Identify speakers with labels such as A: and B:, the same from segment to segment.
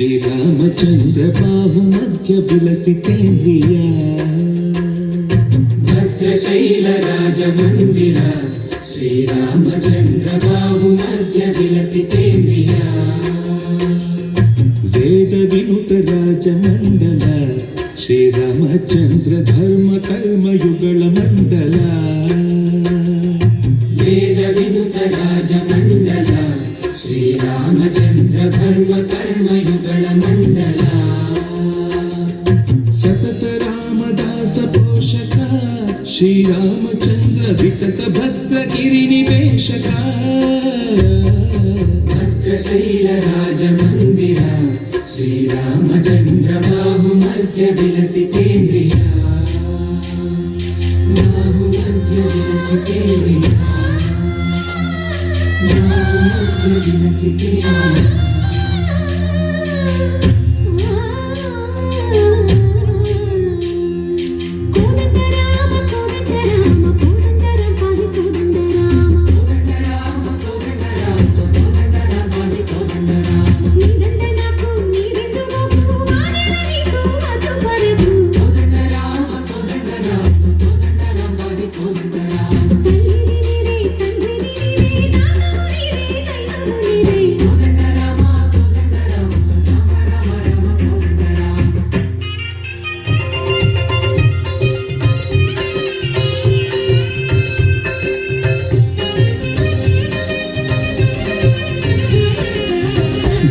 A: ಶ್ರೀರಾಮಚಂದ್ರ ಬಾಹು ಮಧ್ಯ ವಿಲಸಿತೇಂದ್ರಿಯ
B: ಭದ್ರಶೈಲ ರಾಜ ಮಂದಿರ ಶ್ರೀರಾಮಚಂದ್ರ ಬಾಹು ಮಧ್ಯ ವಿಲಸಿತೇಂದ್ರಿಯ
A: ವೇದ ವಿನುತ ರಾಜ ಮಂಡಲ ಶ್ರೀರಾಮಚಂದ್ರ ಧರ್ಮ ಕರ್ಮಯುಗಳ ಮಂಡಲ
B: ವೇದ ವಿನುತ ರಾಜ ಮಂಡಲ ಶ್ರೀರಾಮಚಂದ್ರ ಧರ್ಮ ಕರ್ಮಯುಗಳ ಮಂಡಲ
A: ಸತತ ರಾಮದಾಸ ಪೋಷಕ ಶ್ರೀರಾಮಚಂದ್ರ ವಿತತ ಭದ್ರಗಿರಿ ನಿವೇಶಕ
B: ಭದ್ರಶೈಲ ರಾಜ ಮಂದಿರ ಶ್ರೀರಾಮಚಂದ್ರ ಬಾಹು ಮಧ್ಯ ವಿಲಸಿತೇಂದ್ರಿಯ ಬಾಹು ಮಧ್ಯ ವಿಲಸಿತೇಂದ್ರಿಯ ಬಾಹು ಮಧ್ಯ ವಿಲಸಿತೇಂದ್ರಿಯ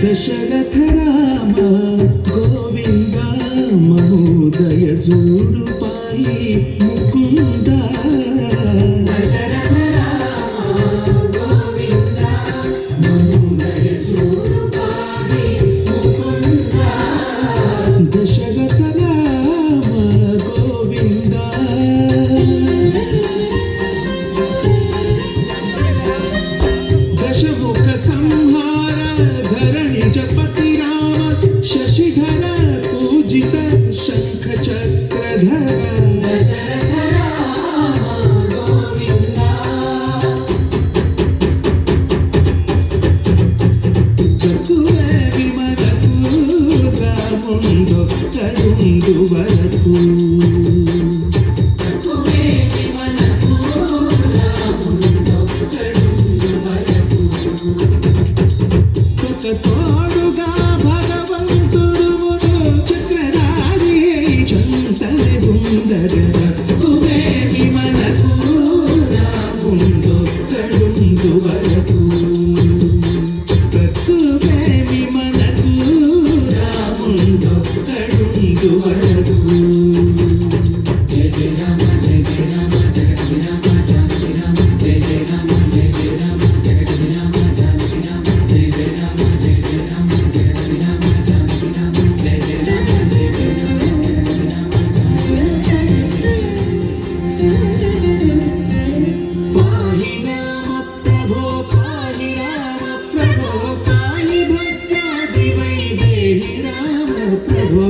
A: ದಶರಥ ರಾಮ ಗೋವಿಂದ ಮಹೋದಯ ಜೋಡು ಪಾಯಿ ಮುಕುಂದ
B: ದಶರಥ ರಾಮ ಗೋವಿಂದ ಮಹೋದಯ ಜೋಡು ಪಾಯಿ ಮುಕುಂದ
A: ದಶರಥ ರಾಮ ಗೋವಿಂದ ದಶಮುಖ ಸಂಹಾರ ಧರಣಿ ಜಪತಿ ರಾಮ ಶಶಿಧರ ಪೂಜಿತ ಶಂಖ ಚಕ್ರಧರ
B: ದಶರಥ ರಾಮ ಗೋವಿಂದ
A: ಕತ್ತುವೆ ವಿಮಲ ಪೂರ ಮುಂದು ಕಡುಂಡು ವರಕು
B: ಕತ್ತುವೆ ವಿಮಲ ಪೂರ ಮುಂದು ಕಡುಂಡು ವರಕು
A: తోడుగా భగవంతుడు చక్రధారి చంతని ఉందగవేమి మనకు రాముందొక్కడుందు వరకు తక్కువేమి మనకు రాముందొక్కడుందు వరకు
B: జయ జయ రామ జయ జయ రామ జగతి రామ జానకి రామ జయ జయ రామ జయ జయ రామ జగతి రామ జానకి రామ జయ జయ రామ జయ జయ రామ జగతి రామ జానకి రామ జయ జయ రామ జయ జయ రామ జగతి రామ
A: పాహి రామ ప్రభో పాహి రామ ప్రభో పాహి భక్త్యాది వైదేహి రామ ప్రభో